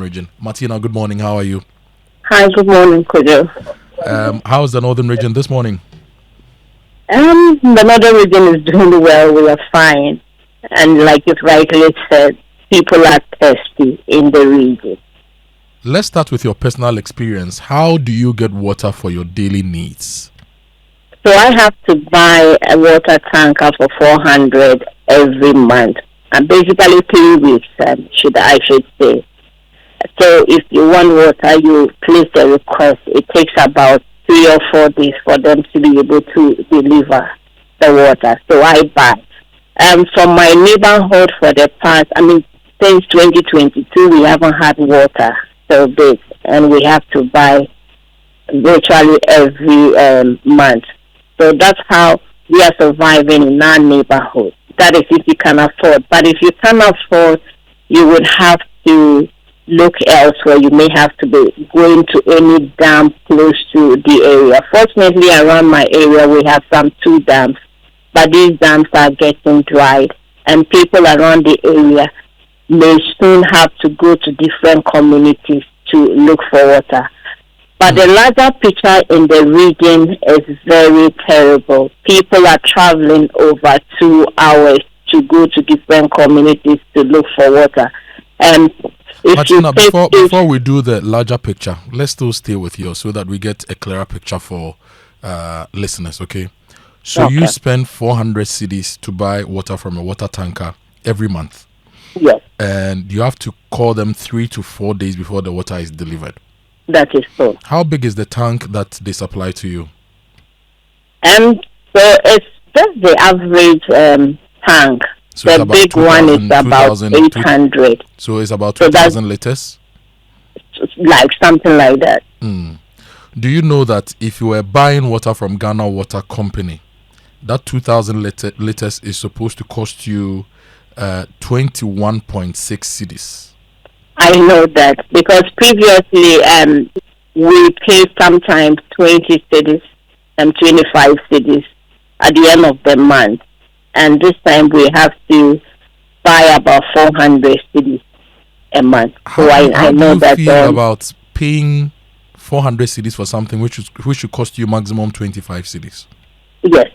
region. Martina, good morning. How are you? Hi, good morning, Kojo. How's the northern region this morning? The northern region is doing well. We are fine. And like you rightly said, people are thirsty in the region. Let's start with your personal experience. How do you get water for your daily needs? So I have to buy a water tanker for 400 every month. And basically 3 weeks, I should say. So if you want water, you place a request. It takes about 3 or 4 days for them to be able to deliver the water. So I buy. From my neighborhood for the past, since 2022, we haven't had water so big, and we have to buy virtually every month. So that's how we are surviving in our neighborhood. That is if you can afford. But if you cannot afford, you would have to look elsewhere. You may have to be going to any dam close to the area. Fortunately, around my area, we have 2 dams. But these dams are getting dried. And people around the area may soon have to go to different communities to look for water. But the larger picture in the region is very terrible. People are traveling over 2 hours to go to different communities to look for water. And Martina, before we do the larger picture, let's still stay with you so that we get a clearer picture for listeners, okay? So okay. You spend 400 cedis to buy water from a water tanker every month. Yes. And you have to call them 3 to 4 days before the water is delivered. That is so. How big is the tank that they supply to you? So it's just the average tank. So the big one is about 800. So it's about 2,000 liters? Like something like that. Do you know that if you were buying water from Ghana Water Company, that 2,000 liters is supposed to cost you 21.6 cedis? I know that because previously we paid sometimes 20 cedis and 25 cedis at the end of the month. And this time we have to buy about 400 cedis a month. So I know that. How do you feel about paying 400 cedis for something which should cost you maximum 25 cedis? Yes.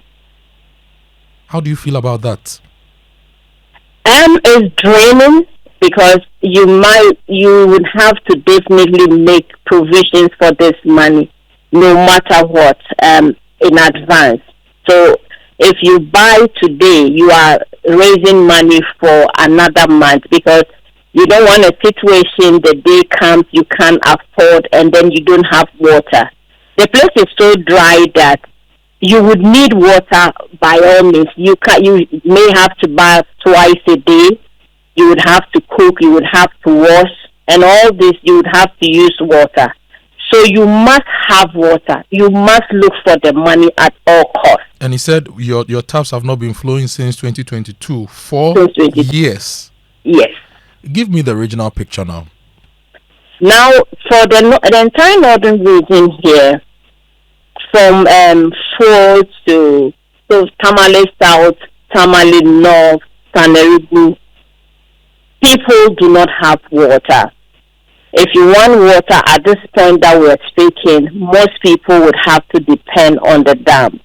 How do you feel about that? It's draining because you would have to definitely make provisions for this money no matter what in advance. So if you buy today, you are raising money for another month because you don't want a situation the day comes you can't afford and then you don't have water. The place is so dry that you would need water by all means. You may have to bath twice a day. You would have to cook. You would have to wash. And all this, you would have to use water. So you must have water. You must look for the money at all costs. And he said your taps have not been flowing since 2022. 4 years. Yes. Give me the regional picture now. Now, for the entire northern region here, from Fort to Tamale South, Tamale North, Taneribu, people do not have water. If you want water at this point that we're speaking, most people would have to depend on the dam.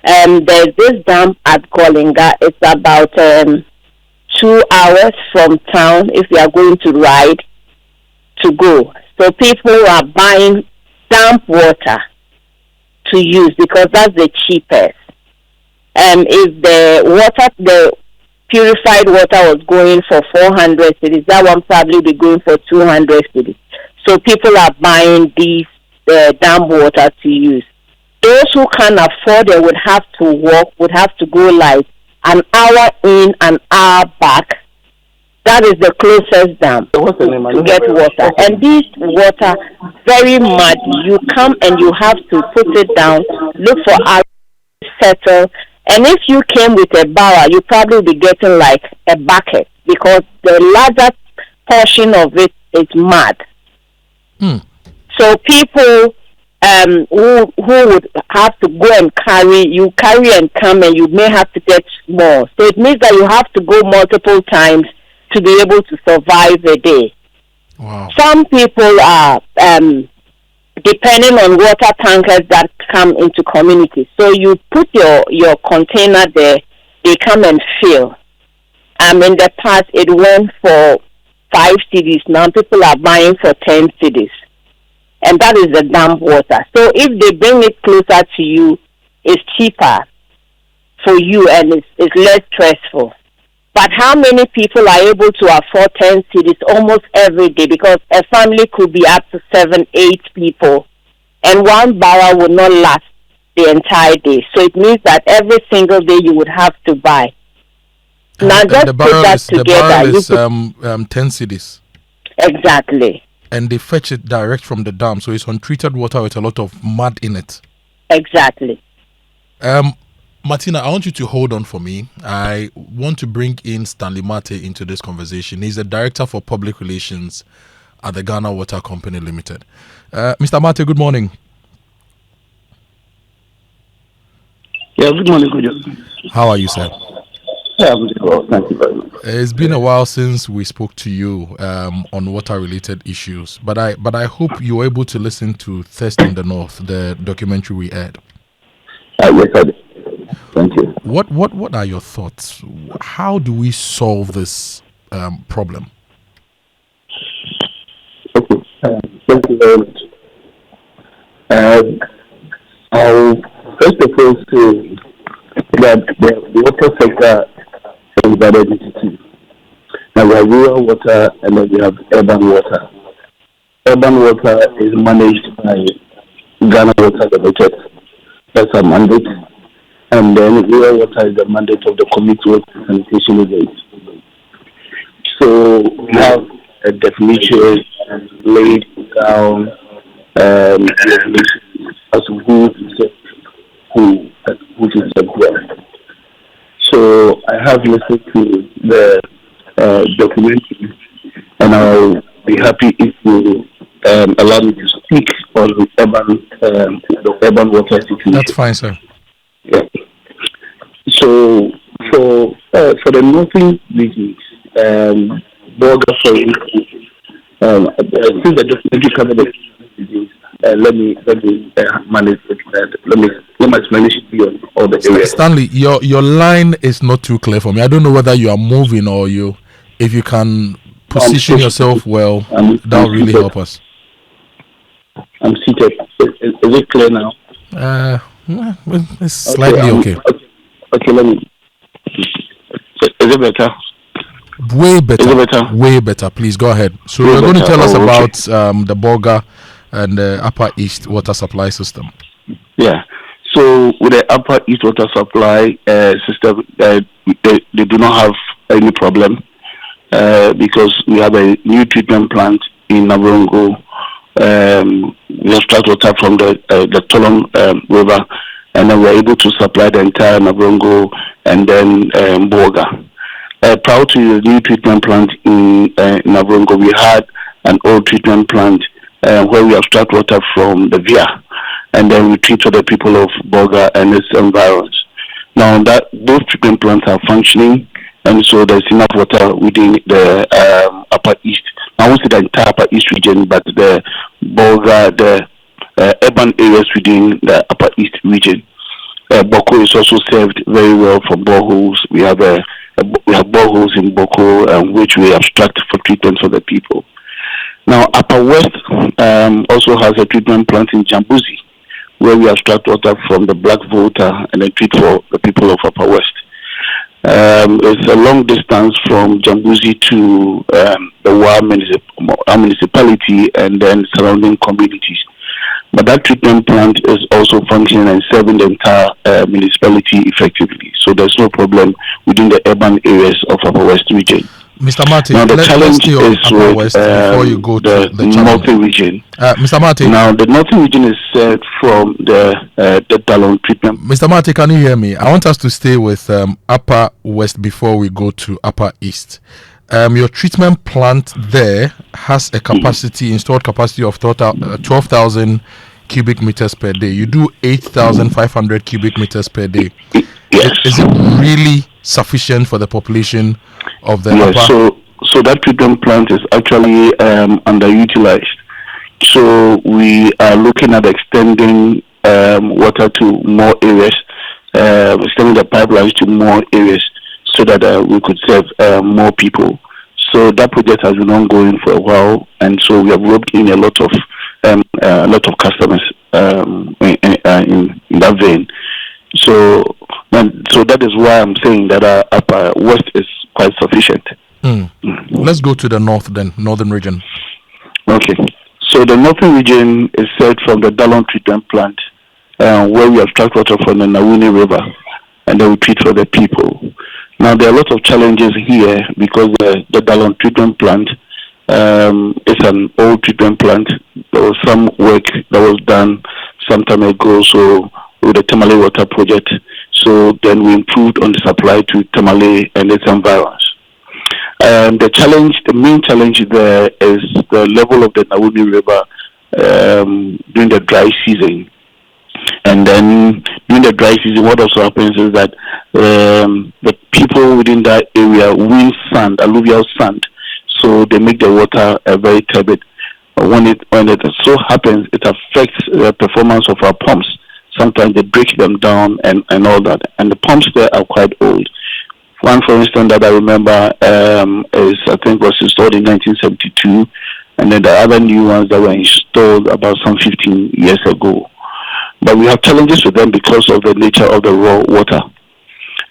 There's this dam at Golinga. It's about 2 hours from town if you are going to ride to go. So people are buying damp water to use because that's the cheapest. If the purified water was going for 400 cedis, that one probably be going for 200 cedis. So people are buying these damp water to use. Those who can afford it would have to walk, would have to go like an hour in, an hour back. That is the closest dam to get water. And this water, very muddy. You come and you have to put it down, look for a settle. And if you came with a barrel, you probably be getting like a bucket because the larger portion of it is mud. So people who would have to go and carry and come, and you may have to get more. So it means that you have to go multiple times to be able to survive a day. Wow. Some people are depending on water tankers that come into communities. So you put your container there, they come and fill. In the past, it went for 5 cedis. Now people are buying for 10 cedis. And that is the dam water. So if they bring it closer to you, it's cheaper for you and it's less stressful. But how many people are able to afford 10 cedis almost every day? Because a family could be up to 7, 8 people. And one barrel would not last the entire day. So it means that every single day you would have to buy. Now just put that together. The barrel is 10 cedis. Exactly. And they fetch it direct from the dam. So it's untreated water with a lot of mud in it. Exactly. Martina, I want you to hold on for me. I want to bring in Stanley Martey into this conversation. He's the Director for Public Relations at the Ghana Water Company Limited. Mr. Martey, good morning. Yeah, good morning, good. How are you, sir? Yeah, I'm doing well. Thank you very much. It's been a while since we spoke to you on water-related issues, but I hope you were able to listen to Thirst in the North, the documentary we aired. Yes, I did. Thank you. What are your thoughts? How do we solve this problem? Okay. Thank you very much. I'll first of all say that the water sector is divided into two. Now we have rural water and then we have urban water. Urban water is managed by Ghana Water Limited. That's a mandate. And then rural water is the mandate of the Community Water Sanitation Agency. So we have a definition laid down as to who is the GWL. So I have listened to the documentary, and I'll be happy if you allow me to speak on the urban water situation. That's fine, sir. Yeah. So for the northern regions, border for since the documentary covered the regions, let me manage it. Let my explanation be on all the areas. Stanley, your line is not too clear for me. I don't know whether you are moving or if you can position yourself well, that will really help us. I'm seated. Is it clear now? It's slightly okay. Okay, let me. Is it better? Way better. Is it better? Way better. Please go ahead. So you're going to tell us about the Bolga and the Upper East water supply system. Yeah. So with the Upper East water supply system, they do not have any problem because we have a new treatment plant in Nabrongo. We extract water from the Tolon River, and then we're able to supply the entire Nabrongo and then Bolga. Prior to the new treatment plant in Nabrongo, we had an old treatment plant where we extract water from the Via, and then we treat for the people of Bolga and its environs. Now that those treatment plants are functioning, and so there's enough water within the Upper East. I won't say the entire Upper East region, but the Bolga, the urban areas within the Upper East region. Boko is also served very well from boreholes. We have boreholes in Boko, which we abstract for treatment for the people. Now, Upper West also has a treatment plant in Jambuzi, where we abstract water from the Black Volta and then treat for the people of Upper West. It's a long distance from Jambuzi to the Wa municipality and then surrounding communities. But that treatment plant is also functioning and serving the entire municipality effectively. So there's no problem within the urban areas of Upper West region. Mr. Martey, now the challenge is Upper West before you go to the northern region. Mr. Martey. Now the northern region is served from the Talon treatment. Mr. Martey, can you hear me? I want us to stay with Upper West before we go to Upper East. Your treatment plant there has a capacity, installed capacity of 12,000 cubic meters per day. You do 8,500 cubic meters per day. Yes. Is it really sufficient for the population of the upper? So that treatment plant is actually underutilized. So we are looking at extending water to more areas, extending the pipelines to more areas so that we could serve more people. So that project has been ongoing for a while, and so we have roped in a lot of customers in that vein. So that is why I'm saying that our upper west is quite sufficient. Let's go to the north then, northern region. Okay. So the northern region is served from the Dallon treatment plant, where we abstract water from the Nawuni River, and then we treat for the people. Now there are a lot of challenges here because the Dallon treatment plant is an old treatment plant. There was some work that was done some time ago, so with the Tamale water project. So then we improved on the supply to Tamale and its environs. The main challenge there is the level of the Nawuni River during the dry season. And then during the dry season, what also happens is that the people within that area win sand, alluvial sand, so they make the water very turbid. When it so happens, it affects the performance of our pumps. Sometimes they break them down and all that. And the pumps there are quite old. One, for instance, that I remember was installed in 1972, and then the other new ones that were installed about some 15 years ago. But we have challenges with them because of the nature of the raw water.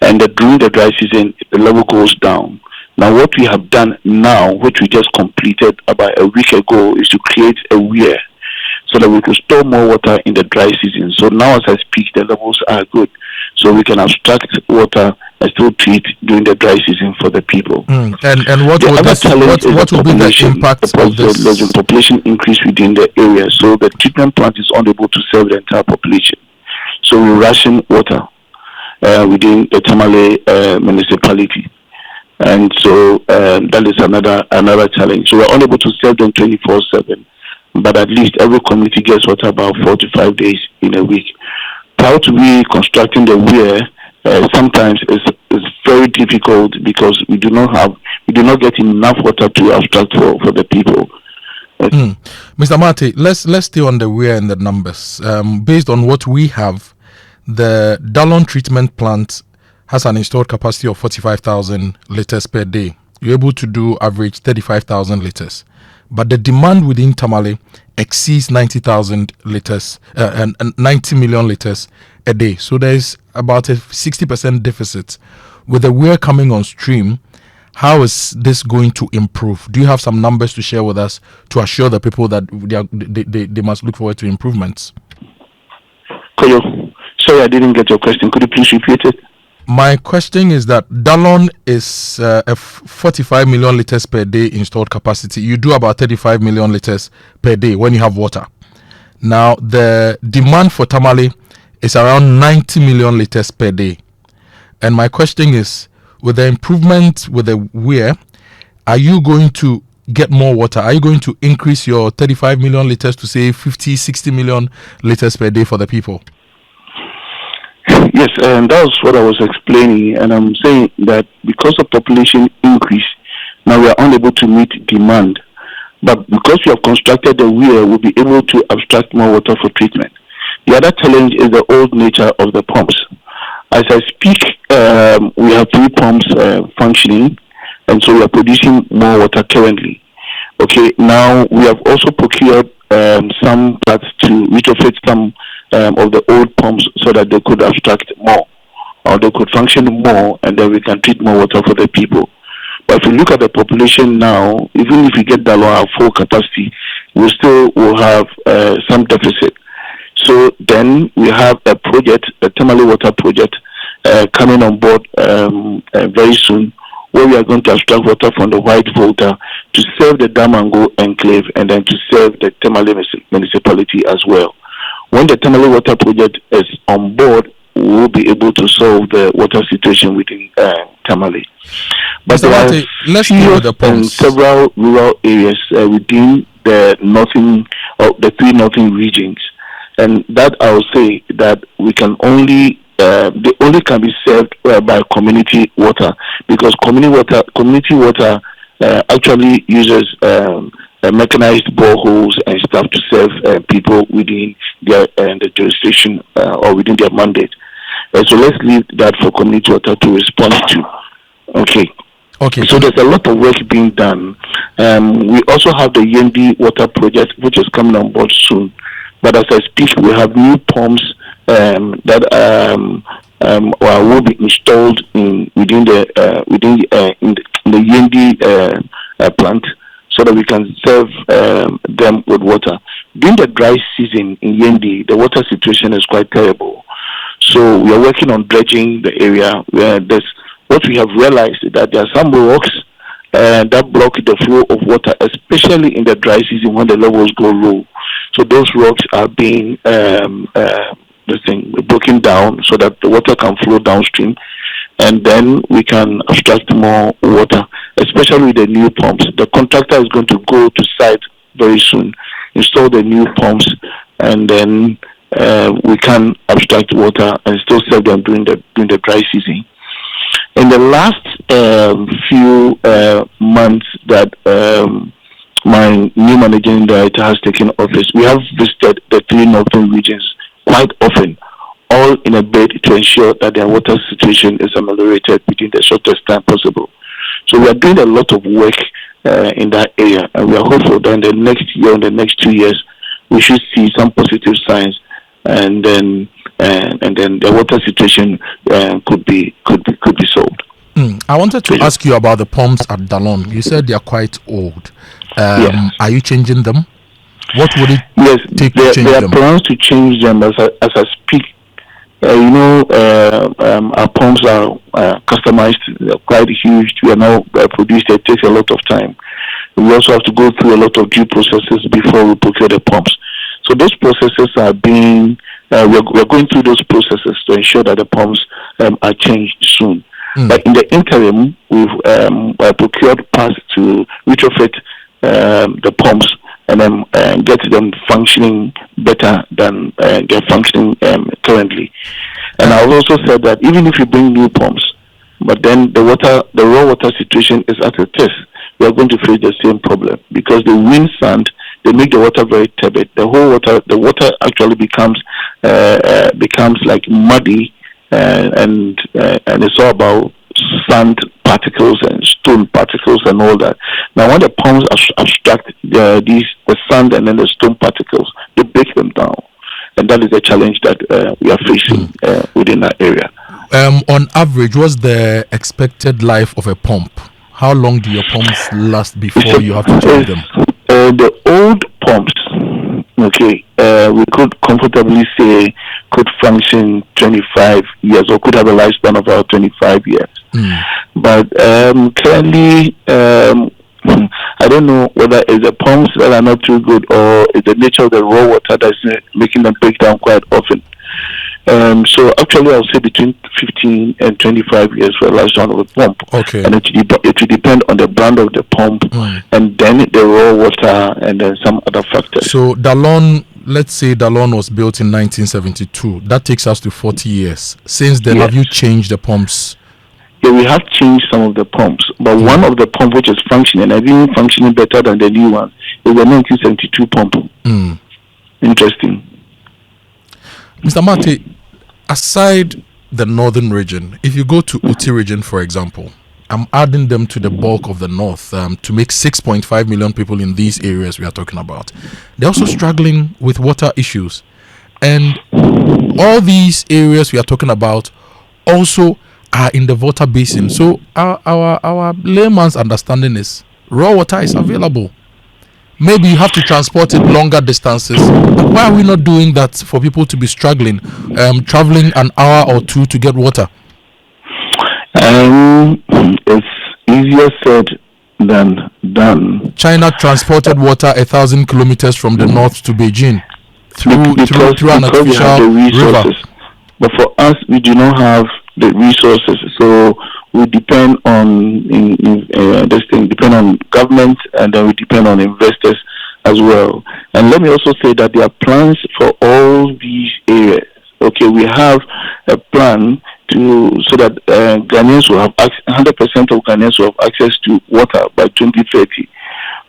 And during the dry season, the level goes down. Now, what we have done now, which we just completed about a week ago, is to create a weir so that we can store more water in the dry season. So now, as I speak, the levels are good. So we can abstract water and still treat during the dry season for the people. And what will be the impact of this? There's a population increase within the area, so the treatment plant is unable to serve the entire population. So we ration water within the Tamale municipality, and so that is another challenge. So we're unable to serve them 24/7, but at least every community gets water about 4 to 5 days in a week. How to be constructing the weir sometimes is very difficult because we do not get enough water to abstract for the people. Mr. Martey, let's stay on the weir and the numbers. Based on what we have, the Dallon treatment plant has an installed capacity of 45,000 liters per day. You're able to do average 35,000 liters. But the demand within Tamale exceeds 90,000 liters and 90 million liters a day. So there's about a 60% deficit. With the weir coming on stream, how is this going to improve? Do you have some numbers to share with us to assure the people that they must look forward to improvements? Koyo, sorry, I didn't get your question. Could you please repeat it? My question is that Dallon is a 45 million liters per day installed capacity. You do about 35 million liters per day when you have water. Now, the demand for Tamale is around 90 million liters per day. And my question is, with the improvement with the weir, are you going to get more water? Are you going to increase your 35 million liters to say 50, 60 million liters per day for the people? Yes, and that was what I was explaining, and I'm saying that because of population increase, now we are unable to meet demand. But because we have constructed the weir, we'll be able to abstract more water for treatment. The other challenge is the old nature of the pumps. As I speak, we have 3 pumps functioning, and so we are producing more water currently. Okay, now we have also procured some parts to retrofit some of the old pumps so that they could abstract more or they could function more, and then we can treat more water for the people. But if you look at the population now, even if we get that low full capacity, we still will have some deficit. So then we have a project, a Tamale water project, coming on board very soon, where we are going to abstract water from the White Volta to serve the Damango enclave and then to serve the Tamale municipality as well. When the Tamale water project is on board, we will be able to solve the water situation within Tamale. But there are let's deal with the pumps. Several rural areas within the the 3 northern regions, and that I will say that we can only they only can be served by community water, because community water actually uses mechanized boreholes and stuff to serve people within their the jurisdiction or within their mandate. So let's leave that for community water to respond to. Okay. Okay. So there's a lot of work being done. We also have the Yendi water project, which is coming on board soon. But as I speak, we have new pumps that will be installed within the Yendi plant, so that we can serve them with water. During the dry season in Yendi, the water situation is quite terrible. So we are working on dredging the area where what we have realized is that there are some rocks that block the flow of water, especially in the dry season when the levels go low. So those rocks are being broken down so that the water can flow downstream, and then we can abstract more water, especially with the new pumps. The contractor is going to go to site very soon, install the new pumps, and then we can abstract water and still serve them during the dry season. In the last few months that my new managing director has taken office, we have visited the 3 northern regions quite often, all in a bid to ensure that their water situation is ameliorated within the shortest time possible. So we are doing a lot of work in that area, and we are hopeful that in the next year, in the next 2 years, we should see some positive signs, and then the water situation could be solved. I wanted to ask you about the pumps at Dalon. You said they are quite old. Yes. Are you changing them? What would it take to change them? There are plans to change them as I speak. Our pumps are customized. They're quite huge. We are now produced. It takes a lot of time. We also have to go through a lot of due processes before we procure the pumps. So those processes are being. We're going through those processes to ensure that the pumps are changed soon. But in the interim, we've procured parts to retrofit the pumps and then get them functioning better than they're functioning currently. And I've also said that even if you bring new pumps, but then the raw water situation is at a test, we are going to face the same problem, because the wind sand, they make the water very turbid. The water actually becomes like muddy, and it's all about sand particles and stone particles and all that. Now, when the pumps abstract the sand and then the stone particles, they break them down, and that is the challenge that we are facing within that area. On average, what's the expected life of a pump? How long do your pumps last before you have to change them? The old pumps, we could comfortably say could function 25 years, or could have a lifespan of about 25 years. But currently, I don't know whether it's the pumps that are not too good, or it's the nature of the raw water that's making them break down quite often. So actually, I'll say between 15 and 25 years for the lifespan of a pump. Okay. And it will depend on the brand of the pump, and then the raw water, and then some other factors. So Dalon, let's say Dalon was built in 1972. That takes us to 40 years. Since then, have you changed the pumps? Yeah, we have changed some of the pumps, but one of the pumps which is functioning, and even functioning better than the new one, is the 1972 pump. Interesting. Mr. Martey, aside the northern region, if you go to Uti region, for example, I'm adding them to the bulk of the north to make 6.5 million people in these areas we are talking about. They're also struggling with water issues. And all these areas we are talking about also are in the water basin. So our layman's understanding is raw water is available. Maybe you have to transport it longer distances. But why are we not doing that for people to be struggling, traveling an hour or two to get water? It's easier said than done. China transported water 1,000 kilometers from the north to Beijing through an artificial river. But for us, we do not have the resources, so we depend on depend on government, and then we depend on investors as well. And let me also say that there are plans for all these areas. Okay, we have a plan so that Ghanaians will have 100% of Ghanaians will have access to water by 2030.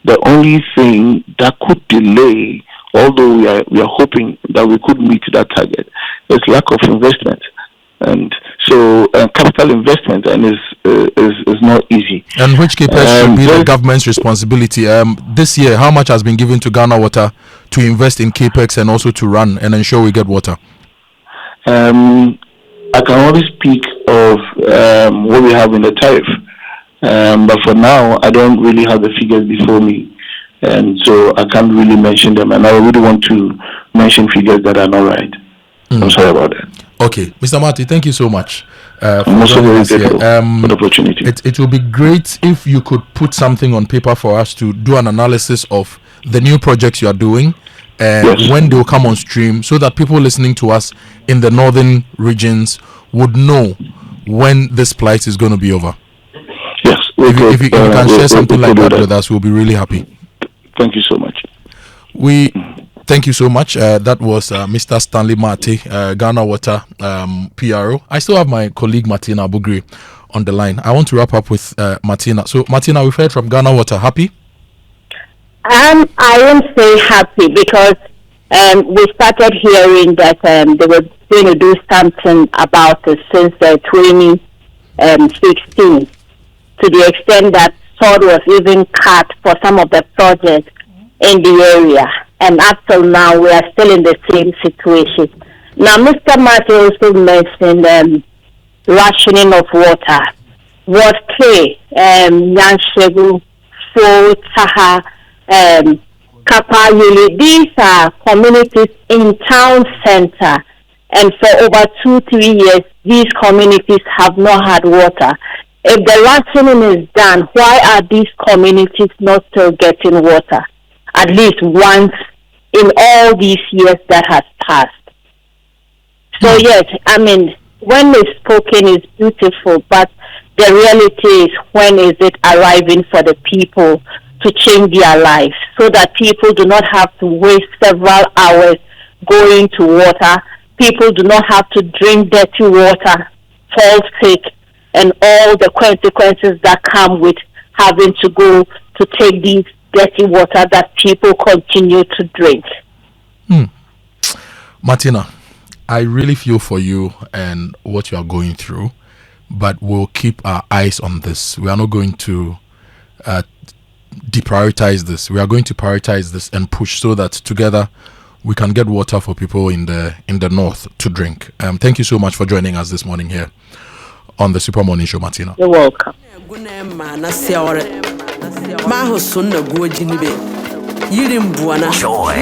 The only thing that could delay, although we are hoping that we could meet that target, is lack of investment, and so capital investment and is not easy. And which capex should be the government's responsibility? This year, how much has been given to Ghana Water to invest in capex and also to run and ensure we get water? I can only speak of what we have in the tariff, but for now, I don't really have the figures before me, and so I can't really mention them. And I really want to mention figures that are not right. I'm sorry about that. Okay, Mr. Martey, thank you so much for I'm also very joining us grateful here. for the opportunity. It will be great if you could put something on paper for us to do an analysis of the new projects you are doing and when they will come on stream, so that people listening to us in the northern regions would know when this plight is going to be over. Yes, if you can share something like that with us, we'll be really happy. Thank you so much. Thank you so much. That was Mr. Stanley Martey, Ghana Water PRO. I still have my colleague Martina Bugri on the line. I want to wrap up with Martina. So, Martina, we've heard from Ghana Water. Happy? I won't say happy because we started hearing that they were going to do something about it since 2016, to the extent that sort was even cut for some of the projects in the area. And up till now, we are still in the same situation. Now, Mr. Martey also mentioned rationing of water. Was K, Yanshegu, Fo, Taha, Kapa, Yuli. These are communities in town center. And for over 2-3 years, these communities have not had water. If the rationing is done, why are these communities not still getting water? At least once in all these years that has passed. So yes, I mean, when it's spoken is beautiful, but the reality is, when is it arriving for the people to change their lives, so that people do not have to waste several hours going to water, people do not have to drink dirty water, fall sick, and all the consequences that come with having to go to take these dirty water that people continue to drink. Martina, I really feel for you and what you are going through, but we'll keep our eyes on this. We are not going to deprioritize this. We are going to prioritize this and push so that together we can get water for people in the north to drink. Thank you so much for joining us this morning here on the Super Morning Show, Martina. You're welcome. Joy.